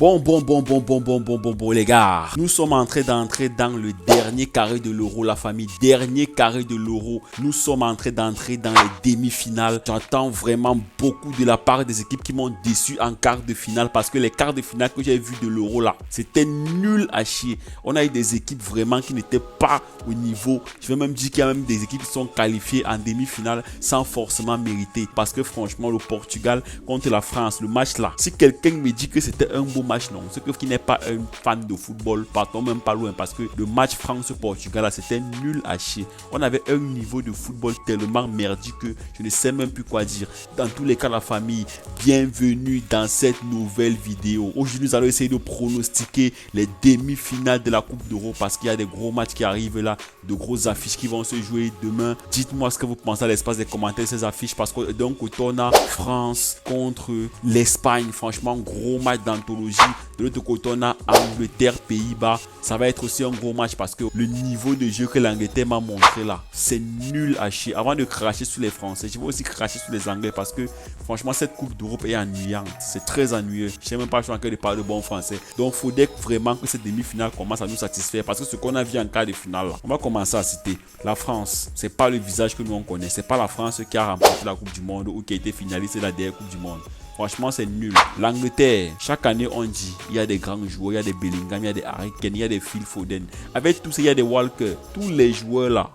Bon, les gars. Nous sommes en train d'entrer dans le dernier carré de l'Euro, la famille. Dernier carré de l'Euro. Nous sommes en train d'entrer dans les demi-finales. J'entends vraiment beaucoup de la part des équipes qui m'ont déçu en quart de finale parce que les quarts de finale que j'ai vus de l'Euro là, c'était nul à chier. On a eu des équipes vraiment qui n'étaient pas au niveau. Je vais même dire qu'il y a même des équipes qui sont qualifiées en demi-finale sans forcément mériter. Parce que franchement, le Portugal contre la France, le match là, si quelqu'un me dit que c'était un beau match, non. Ce qui n'est pas un fan de football, partons même pas loin parce que le match France-Portugal là, c'était nul à chier. On avait un niveau de football tellement merdique que je ne sais même plus quoi dire. Dans tous les cas, la famille, bienvenue dans cette nouvelle vidéo. Aujourd'hui, nous allons essayer de pronostiquer les demi-finales de la Coupe d'Europe parce qu'il y a des gros matchs qui arrivent là, de grosses affiches qui vont se jouer demain. Dites-moi ce que vous pensez à l'espace des commentaires de ces affiches parce que d'un côté, on a France contre l'Espagne. Franchement, gros match d'anthologie. De l'autre côté, on a Angleterre, Pays-Bas. Ça va être aussi un gros match parce que le niveau de jeu que l'Angleterre m'a montré là, c'est nul à chier. Avant de cracher sur les Français, je vais aussi cracher sur les Anglais parce que franchement, cette Coupe d'Europe est ennuyante. C'est très ennuyeux. Je ne sais même pas, je suis en train de parler de bon français. Donc, il faudrait vraiment que cette demi-finale commence à nous satisfaire parce que ce qu'on a vu en quart de finale là, on va commencer à citer. La France, c'est pas le visage que nous on connaît. C'est pas la France qui a remporté la Coupe du Monde ou qui a été finaliste de la dernière Coupe du Monde. Franchement, c'est nul. L'Angleterre, chaque année, on dit, il y a des grands joueurs, il y a des Bellingham, il y a des Harry Kane, il y a des Phil Foden. Avec tout ça, il y a des Walker. Tous les joueurs là,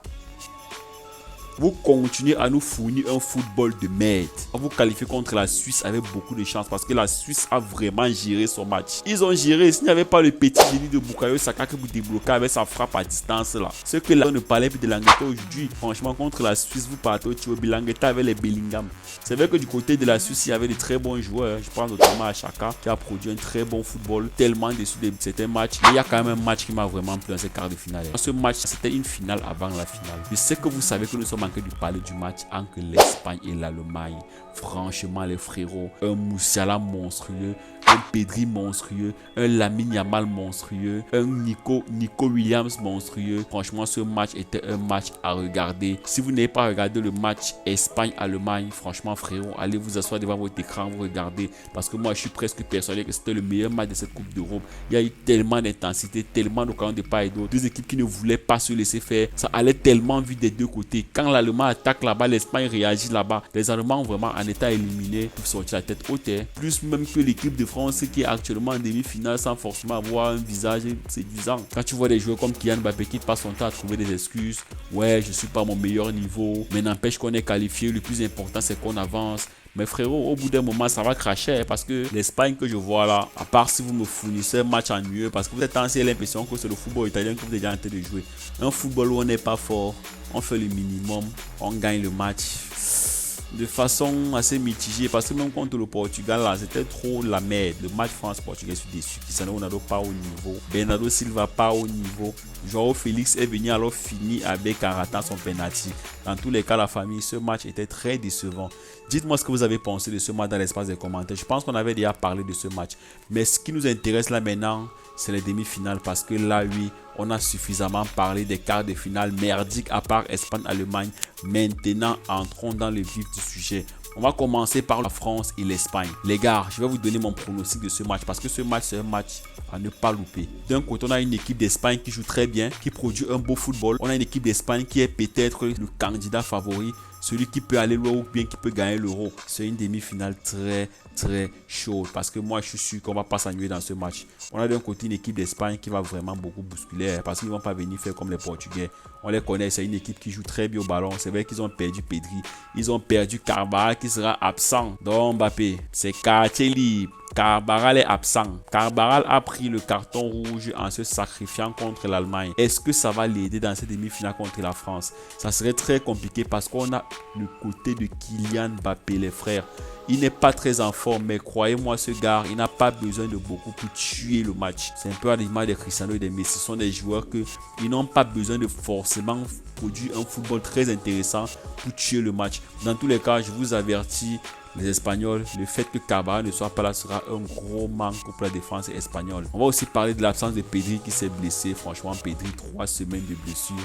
vous continuez à nous fournir un football de merde. Vous qualifiez contre la Suisse avec beaucoup de chance parce que la Suisse a vraiment géré son match. Ils ont géré. S'il n'y avait pas le petit génie de Bukayo Saka qui vous débloquait avec sa frappe à distance là. Ce que là, on ne parlait plus de l'Angleterre aujourd'hui. Franchement, contre la Suisse, vous partez au Thio l'Angleterre avec les Bellingham. C'est vrai que du côté de la Suisse, il y avait de très bons joueurs. Je pense notamment à Chaka qui a produit un très bon football. Tellement déçu de certains matchs. Mais il y a quand même un match qui m'a vraiment plu dans ces quarts de finale. Ce match, c'était une finale avant la finale. Je sais que vous savez que nous sommes en train de parler du match entre l'Espagne et l'Allemagne. Franchement, les frérots, un Musiala monstrueux, un Pedri monstrueux, un Lamine Yamal monstrueux, un Nico Williams monstrueux. Franchement, ce match était un match à regarder. Si vous n'avez pas regardé le match Espagne-Allemagne, franchement, frérot, allez vous asseoir devant votre écran, vous regardez. Parce que moi, je suis presque persuadé que c'était le meilleur match de cette Coupe d'Europe. Il y a eu tellement d'intensité, tellement d'occasions de part et d'autre. Deux équipes qui ne voulaient pas se laisser faire. Ça allait tellement vite des deux côtés. Quand l'Allemagne attaque là-bas, l'Espagne réagit là-bas. Les Allemands vraiment en état éliminé, ils sortent la tête haute. Plus même que l'équipe de France qui est actuellement en demi-finale sans forcément avoir un visage séduisant. Quand tu vois des joueurs comme Kylian Mbappé qui passent son temps à trouver des excuses, ouais, je suis pas à mon meilleur niveau, mais n'empêche qu'on est qualifié, le plus important c'est qu'on avance. Mais frérot, au bout d'un moment, ça va cracher parce que l'Espagne que je vois là, à part si vous me fournissez un match ennuyeux, parce que vous êtes ancien l'impression que c'est le football italien que vous êtes déjà en train de jouer. Un football où on n'est pas fort, on fait le minimum, on gagne le match de façon assez mitigée parce que même contre le Portugal là, c'était trop la merde. Le match France-Portugal, je suis déçu. Cristiano Ronaldo pas au niveau, Bernardo Silva pas au niveau, Joao Félix est venu alors finir avec en ratant son penalty. Dans tous les cas, la famille, ce match était très décevant. Dites-moi ce que vous avez pensé de ce match dans l'espace des commentaires. Je pense qu'on avait déjà parlé de ce match, mais ce qui nous intéresse là maintenant, c'est les demi-finales parce que là, oui, on a suffisamment parlé des quarts de finale merdiques à part Espagne-Allemagne. Maintenant, entrons dans le vif du sujet. On va commencer par la France et l'Espagne. Les gars, je vais vous donner mon pronostic de ce match parce que ce match, c'est un match à ne pas louper. D'un côté, on a une équipe d'Espagne qui joue très bien, qui produit un beau football. On a une équipe d'Espagne qui est peut-être le candidat favori, celui qui peut aller loin ou bien qui peut gagner l'Euro. C'est une demi-finale très chaude parce que moi, je suis sûr qu'on va pas s'ennuyer dans ce match. On a d'un côté une équipe d'Espagne qui va vraiment beaucoup bousculer parce qu'ils vont pas venir faire comme les Portugais. On les connaît, c'est une équipe qui joue très bien au ballon. C'est vrai qu'ils ont perdu Pedri, ils ont perdu Carvajal qui sera absent. Donc Mbappé, c'est quartier libre. Carvajal est absent. Carvajal a pris le carton rouge en se sacrifiant contre l'Allemagne. Est-ce que ça va l'aider dans cette demi-finale contre la France? Ça serait très compliqué parce qu'on a le côté de Kylian Mbappé, les frères. Il n'est pas très en forme, mais croyez-moi, ce gars, il n'a pas besoin de beaucoup pour tuer le match. C'est un peu à l'image des Cristiano et des Messi. Ce sont des joueurs qui n'ont pas besoin de forcément produire un football très intéressant pour tuer le match. Dans tous les cas, je vous avertis, les Espagnols, le fait que Carvajal ne soit pas là sera un gros manque pour la défense espagnole. On va aussi parler de l'absence de Pedri qui s'est blessé. Franchement, Pedri, 3 semaines de blessure.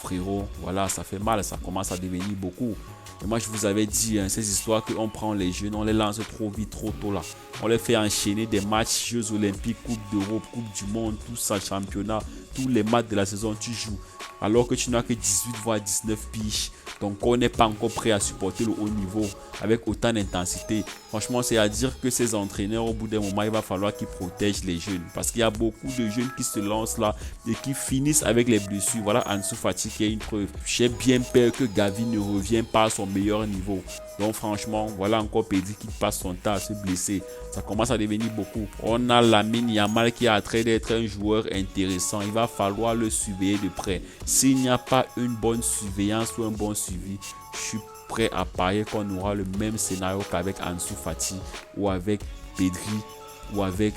frérot, voilà, ça fait mal, ça commence à devenir beaucoup. Et moi, je vous avais dit, hein, ces histoires qu'on prend les jeunes, on les lance trop vite, trop tôt là. On les fait enchaîner des matchs, Jeux Olympiques, Coupe d'Europe, Coupe du Monde, tout ça, championnat, tous les matchs de la saison, tu joues. Alors que tu n'as que 18 voire 19 piges. Donc on n'est pas encore prêt à supporter le haut niveau avec autant d'intensité. Franchement, c'est à dire que ces entraîneurs, au bout d'un moment, il va falloir qu'ils protègent les jeunes. Parce qu'il y a beaucoup de jeunes qui se lancent là et qui finissent avec les blessures. Voilà, Ansu Fati qui est une preuve. J'ai bien peur que Gavi ne revienne pas à son meilleur niveau. Donc franchement, voilà encore Pedri qui passe son temps à se blesser. Ça commence à devenir beaucoup. On a Lamine Yamal qui est en train d'être un joueur intéressant. Il va falloir le surveiller de près. S'il n'y a pas une bonne surveillance ou un bon suivi, je suis prêt à parier qu'on aura le même scénario qu'avec Ansu Fati ou avec Pedri ou avec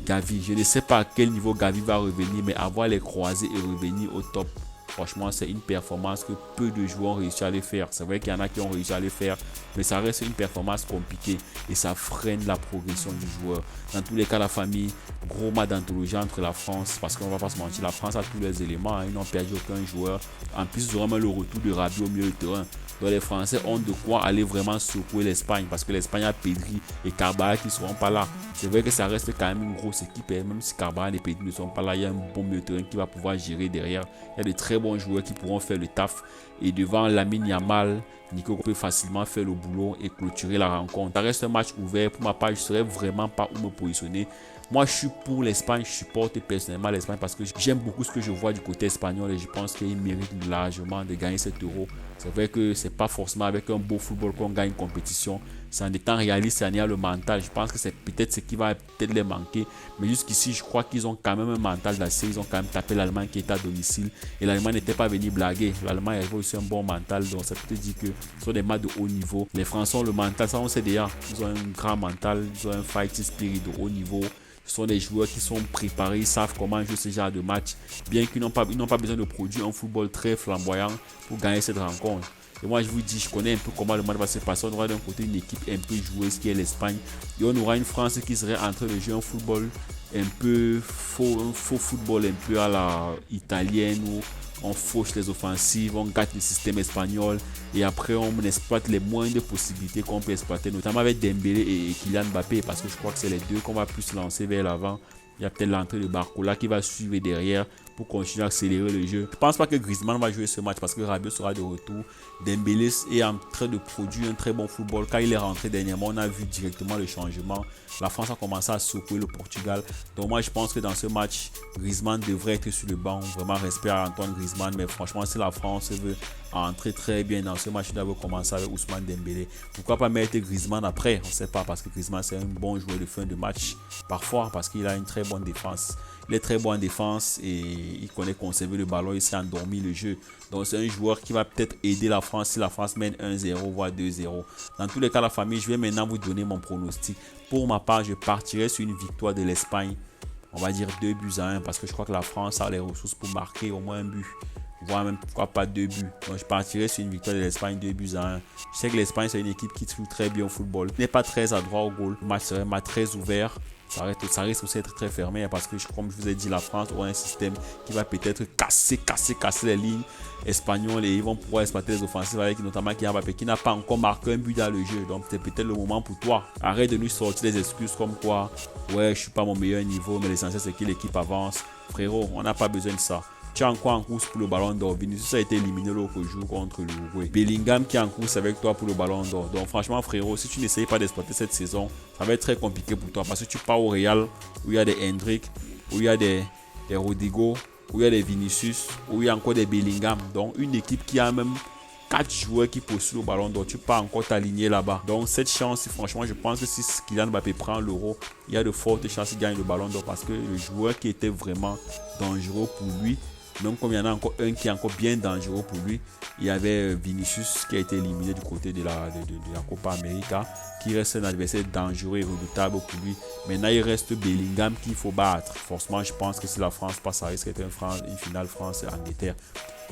Gavi. Je ne sais pas à quel niveau Gavi va revenir, mais avoir les croisés et revenir au top, franchement, c'est une performance que peu de joueurs ont réussi à les faire. C'est vrai qu'il y en a qui ont réussi à les faire, mais ça reste une performance compliquée et ça freine la progression du joueur. Dans tous les cas, la famille, gros match d'anthologie entre la France, parce qu'on va pas se mentir, la France a tous les éléments, hein, ils n'ont perdu aucun joueur. En plus, ils auront même le retour de Rabiot au milieu de terrain. Donc les Français ont de quoi aller vraiment secouer l'Espagne, parce que l'Espagne a Pedri et Carvajal qui ne seront pas là. C'est vrai que ça reste quand même une grosse équipe, et même si Carvajal et Pedri ne sont pas là, il y a un bon milieu de terrain qui va pouvoir gérer derrière. Il y a de très bons joueurs qui pourront faire le taf. Et devant Lamine Yamal, Nico peut facilement faire le boulot et clôturer la rencontre. Ça reste un match ouvert. Pour ma part, je ne saurais vraiment pas où me positionner. Moi, je suis pour l'Espagne. Je supporte personnellement l'Espagne parce que j'aime beaucoup ce que je vois du côté espagnol et je pense qu'il mérite largement de gagner cet euro. C'est vrai que c'est pas forcément avec un beau football qu'on gagne une compétition. C'est en étant réaliste, c'est en ayant le mental. Je pense que c'est peut-être ce qui va peut-être les manquer. Mais jusqu'ici, je crois qu'ils ont quand même un mental d'acier. Ils ont quand même tapé l'Allemagne qui était à domicile. Et l'Allemagne n'était pas venu blaguer. L'Allemagne avait aussi un bon mental. Donc ça peut te dire que ce sont des matchs de haut niveau. Les Français ont le mental, ça on sait déjà. Ils ont un grand mental. Ils ont un fighting spirit de haut niveau. Ce sont des joueurs qui sont préparés, ils savent comment jouer ce genre de match. Bien qu'ils n'ont pas besoin de produire un football très flamboyant pour gagner cette rencontre. Et moi, je vous dis, je connais un peu comment le match va se passer. On aura d'un côté une équipe un peu joueuse qui est l'Espagne. Et on aura une France qui serait en train de jouer un football un peu un faux football un peu à la italienne où on fauche les offensives, on gâte le système espagnol et après on exploite les moindres possibilités qu'on peut exploiter, notamment avec Dembélé et Kylian Mbappé, parce que je crois que c'est les deux qu'on va plus lancer vers l'avant. Il y a peut-être l'entrée de Barcola qui va suivre derrière pour continuer à accélérer le jeu. Je ne pense pas que Griezmann va jouer ce match parce que Rabiot sera de retour. Dembélé est en train de produire un très bon football. Quand il est rentré dernièrement, on a vu directement le changement. La France a commencé à secouer le Portugal. Donc moi, je pense que dans ce match, Griezmann devrait être sur le banc. Vraiment respect à Antoine Griezmann. Mais franchement, si la France veut entrer très bien dans ce match, il doit commencer avec Ousmane Dembélé. Pourquoi pas mettre Griezmann après? On ne sait pas parce que Griezmann, c'est un bon joueur de fin de match. Parfois, parce qu'il a une très bonne défense. Il est très bon en défense et il connaît conserver le ballon, il s'est endormi le jeu. Donc c'est un joueur qui va peut-être aider la France si la France mène 1-0 voire 2-0. Dans tous les cas, la famille, je vais maintenant vous donner mon pronostic. Pour ma part, je partirai sur une victoire de l'Espagne. On va dire 2-1 parce que je crois que la France a les ressources pour marquer au moins un but. Voire même pourquoi pas 2 buts. Donc je partirai sur une victoire de l'Espagne 2-1. Je sais que l'Espagne c'est une équipe qui joue très bien au football. Il n'est pas très adroit au goal. Le match serait très ouvert. Ça risque aussi d'être très fermé parce que comme je vous ai dit, la France aura un système qui va peut-être casser les lignes espagnoles et ils vont pouvoir exploiter les offensives avec notamment Kylian Mbappé qui n'a pas encore marqué un but dans le jeu. Donc c'est peut-être le moment pour toi. Arrête de nous sortir des excuses comme quoi ouais je suis pas mon meilleur niveau mais l'essentiel c'est que l'équipe avance. Frérot, on n'a pas besoin de ça. Tu es encore en course pour le ballon d'or. Vinicius a été éliminé l'autre jour contre l'Uruguay. Bellingham qui est en course avec toi pour le ballon d'or. Donc franchement frérot, si tu n'essayes pas d'exploiter cette saison, ça va être très compliqué pour toi. Parce que tu pars au Real où il y a des Hendrick, où il y a des Rodrigo, où il y a des Vinicius, où il y a encore des Bellingham. Donc une équipe qui a même 4 joueurs qui postulent au ballon d'or, tu peux encore t'aligner là-bas. Donc cette chance, franchement, je pense que si Kylian Mbappé prend l'euro, il y a de fortes chances qu'il gagne le ballon d'or parce que le joueur qui était vraiment dangereux pour lui, même comme il y en a encore un qui est encore bien dangereux pour lui, il y avait Vinicius qui a été éliminé du côté de la Copa América, qui reste un adversaire dangereux et redoutable pour lui. Maintenant, il reste Bellingham qu'il faut battre. Forcément, je pense que si la France passe, ça risque d'être une finale France-Angleterre.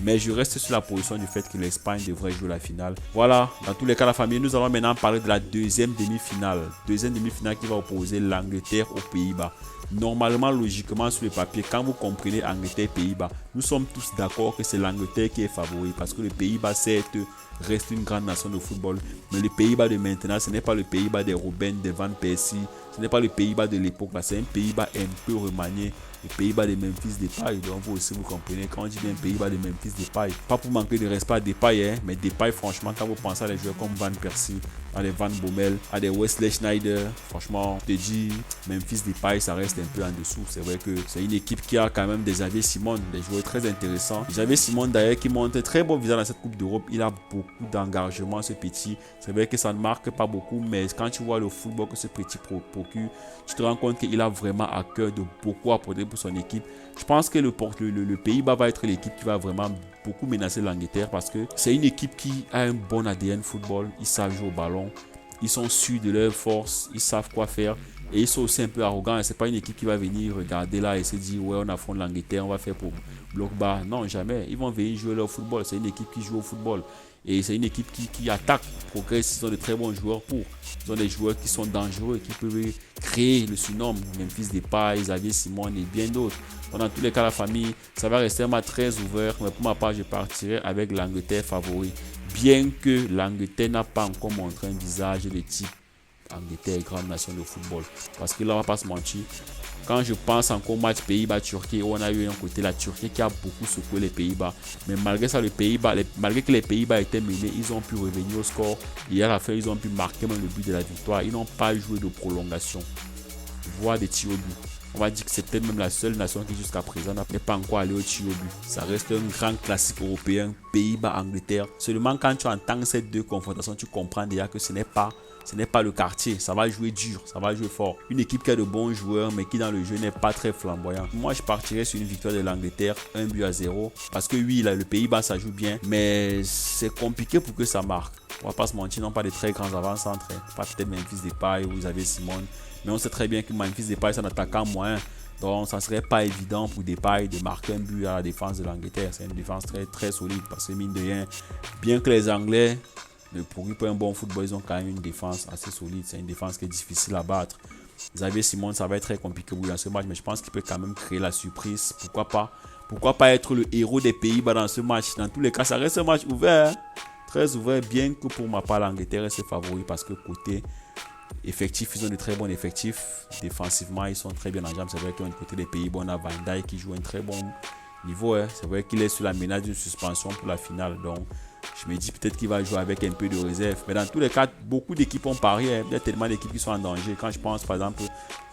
Mais je reste sur la position du fait que l'Espagne devrait jouer la finale. Voilà, dans tous les cas, la famille, nous allons maintenant parler de la deuxième demi-finale. Deuxième demi-finale qui va opposer l'Angleterre aux Pays-Bas. Normalement, logiquement, sur le papier, quand vous comprenez Angleterre-Pays-Bas, nous sommes tous d'accord que c'est l'Angleterre qui est favori parce que le Pays-Bas, certes, reste une grande nation de football. Mais le Pays-Bas de maintenant, ce n'est pas le Pays-Bas des Robben, des Van Persie, ce n'est pas le Pays-Bas de l'époque. C'est un Pays-Bas un peu remanié. Le Pays-Bas de Memphis Depay, donc vous aussi vous comprenez quand on dit bien Pays-Bas de Memphis Depay, pas pour manquer de respect à Depay, hein, mais Depay franchement quand vous pensez à des joueurs comme Van Persie, à des Van Bommel, à des Wesley Sneijder, franchement je te dis Memphis Depay ça reste un peu en dessous. C'est vrai que c'est une équipe qui a quand même des Xavier Simon, des joueurs très intéressants. Xavier Simon d'ailleurs qui montre très bon visage dans cette Coupe d'Europe, il a beaucoup d'engagement ce petit. C'est vrai que ça ne marque pas beaucoup, mais quand tu vois le football que ce petit procure, tu te rends compte qu'il a vraiment à cœur de beaucoup apporter pour son équipe. Je pense que le Pays-Bas va être l'équipe qui va vraiment beaucoup menacer l'Angleterre parce que c'est une équipe qui a un bon ADN football. Ils savent jouer au ballon, ils sont sûrs de leur force, ils savent quoi faire et ils sont aussi un peu arrogants. C'est pas une équipe qui va venir regarder là et se dire ouais on affronte l'Angleterre, on va faire pour bloc bas. Non, jamais. Ils vont venir jouer leur football. C'est une équipe qui joue au football. Et c'est une équipe qui attaque, progresse. Ils ont de très bons joueurs Ils ont des joueurs qui sont dangereux, qui peuvent créer le surnom. Memphis Depay, Xavier Simon et bien d'autres. Dans tous les cas, la famille, ça va rester un match très ouvert. Mais pour ma part, je partirai avec l'Angleterre favori. Bien que l'Angleterre n'a pas encore montré un visage de type Angleterre, grande nation de football. Parce que là, on va pas se mentir. Quand je pense encore au match Pays-Bas-Turquie, on a eu un côté la Turquie qui a beaucoup secoué les Pays-Bas. Mais malgré ça, malgré que les Pays-Bas étaient menés, ils ont pu revenir au score. Et à la fin, ils ont pu marquer même le but de la victoire. Ils n'ont pas joué de prolongation, voire des tirs au but. On va dire que c'est peut-être même la seule nation qui jusqu'à présent n'a pas encore allé au tir au but. Ça reste un grand classique européen, Pays-Bas-Angleterre. Seulement quand tu entends ces deux confrontations, tu comprends déjà que ce n'est pas le quartier, ça va jouer dur, ça va jouer fort. Une équipe qui a de bons joueurs, mais qui dans le jeu n'est pas très flamboyant. Moi, je partirais sur une victoire de l'Angleterre, 1-0. Parce que oui, là, le Pays-Bas, ça joue bien, mais c'est compliqué pour que ça marque. On va pas se mentir, ils n'ont pas de très grands avant-centres. Pas peut-être Memphis Depay ou vous avez Simon. Mais on sait très bien que Memphis Depay, c'est un attaquant moyen. Donc, ça ne serait pas évident pour Depay de marquer un but à la défense de l'Angleterre. C'est une défense très, très solide parce que mine de rien, bien que les Anglais pour un bon football, ils ont quand même une défense assez solide. C'est une défense qui est difficile à battre. Xavier Simon, ça va être très compliqué dans ce match, mais je pense qu'il peut quand même créer la surprise. Pourquoi pas être le héros des Pays-Bas dans ce match? Dans tous les cas, ça reste un match ouvert, hein? Très ouvert, bien que pour ma part, l'Angleterre est ses favoris parce que côté effectif, ils ont de très bons effectifs. Défensivement, ils sont très bien en jambes. C'est vrai qu'un côté des Pays-Bas, on a Van Dijk qui joue un très bon niveau. Hein? C'est vrai qu'il est sur la menace d'une suspension pour la finale. Donc, je me dis peut-être qu'il va jouer avec un peu de réserve. Mais dans tous les cas, beaucoup d'équipes ont parié. Hein. Il y a tellement d'équipes qui sont en danger. Quand je pense par exemple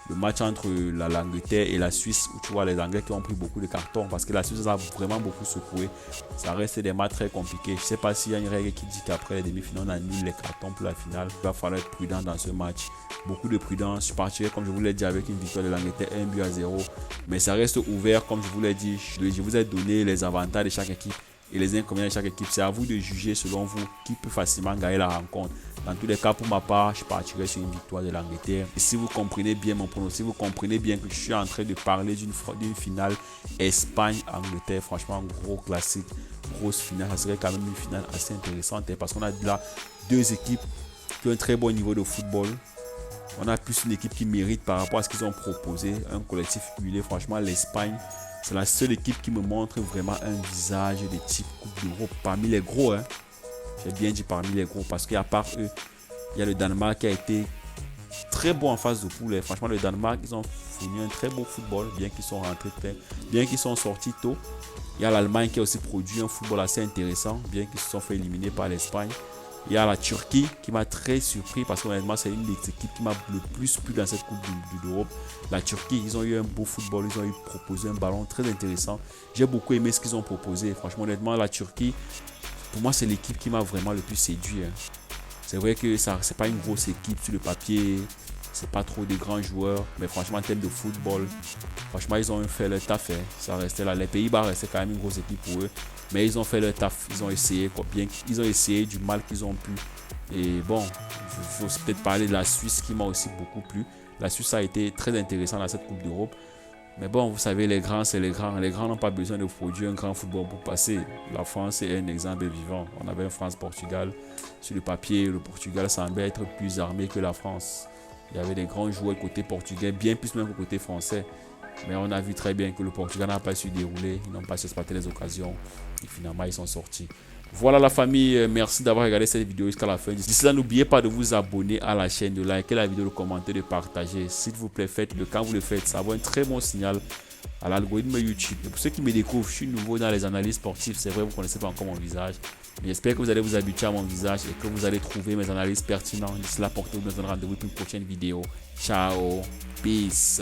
le match entre l'Angleterre et la Suisse, où tu vois les Anglais qui ont pris beaucoup de cartons parce que la Suisse a vraiment beaucoup secoué. Ça reste des matchs très compliqués. Je ne sais pas s'il y a une règle qui dit qu'après les demi-finales, on annule les cartons pour la finale. Il va falloir être prudent dans ce match. Beaucoup de prudence. Je partirai, comme je vous l'ai dit, avec une victoire de l'Angleterre 1-0. Mais ça reste ouvert, comme je vous l'ai dit. Je vous ai donné les avantages de chaque équipe et les inconvénients de chaque équipe. C'est à vous de juger selon vous qui peut facilement gagner la rencontre. Dans tous les cas, pour ma part, je partirai sur une victoire de l'Angleterre. Et si vous comprenez bien mon pronostic, si vous comprenez bien que je suis en train de parler d'une finale Espagne-Angleterre, franchement, gros classique, grosse finale. Ça serait quand même une finale assez intéressante parce qu'on a là deux équipes qui ont un très bon niveau de football. On a plus une équipe qui mérite par rapport à ce qu'ils ont proposé, un collectif huilé. Franchement, l'Espagne, c'est la seule équipe qui me montre vraiment un visage de type Coupe d'Europe parmi les gros. Hein. J'ai bien dit parmi les gros parce qu'à part eux, il y a le Danemark qui a été très bon en phase de poule. Franchement, le Danemark, ils ont fourni un très beau football, bien qu'ils sont rentrés bien qu'ils sont sortis tôt. Il y a l'Allemagne qui a aussi produit un football assez intéressant, bien qu'ils se sont fait éliminer par l'Espagne. Il y a la Turquie qui m'a très surpris parce qu'honnêtement, c'est une des équipes qui m'a le plus plu dans cette Coupe d'Europe. La Turquie, ils ont eu un beau football, ils ont eu proposé un ballon très intéressant. J'ai beaucoup aimé ce qu'ils ont proposé. Franchement, honnêtement, la Turquie, pour moi, c'est l'équipe qui m'a vraiment le plus séduit. Hein. C'est vrai que ça, c'est pas une grosse équipe sur le papier. C'est pas trop de grands joueurs. Mais franchement, en termes de football, franchement, ils ont fait leur taf. Hein. Ça restait là. Les Pays-Bas restaient quand même une grosse équipe pour eux. Mais ils ont fait leur taf. Ils ont essayé, ils ont essayé du mal qu'ils ont pu. Et bon, il faut peut-être parler de la Suisse qui m'a aussi beaucoup plu. La Suisse a été très intéressante dans cette Coupe d'Europe. Mais bon, vous savez, les grands, c'est les grands. Les grands n'ont pas besoin de produire un grand football pour passer. La France est un exemple vivant. On avait un France-Portugal. Sur le papier, le Portugal semblait être plus armé que la France. Il y avait des grands joueurs côté portugais, bien plus même que côté français. Mais on a vu très bien que le Portugal n'a pas su dérouler. Ils n'ont pas su exploiter les occasions. Et finalement, ils sont sortis. Voilà la famille, merci d'avoir regardé cette vidéo jusqu'à la fin. D'ici là, n'oubliez pas de vous abonner à la chaîne, de liker la vidéo, de commenter, de partager. S'il vous plaît, faites-le. Quand vous le faites, ça va un très bon signal à l'algorithme YouTube. Et pour ceux qui me découvrent, je suis nouveau dans les analyses sportives. C'est vrai, vous ne connaissez pas encore mon visage. Mais j'espère que vous allez vous habituer à mon visage et que vous allez trouver mes analyses pertinentes. D'ici là, portez-vous dans un rendez-vous pour une prochaine vidéo. Ciao, peace.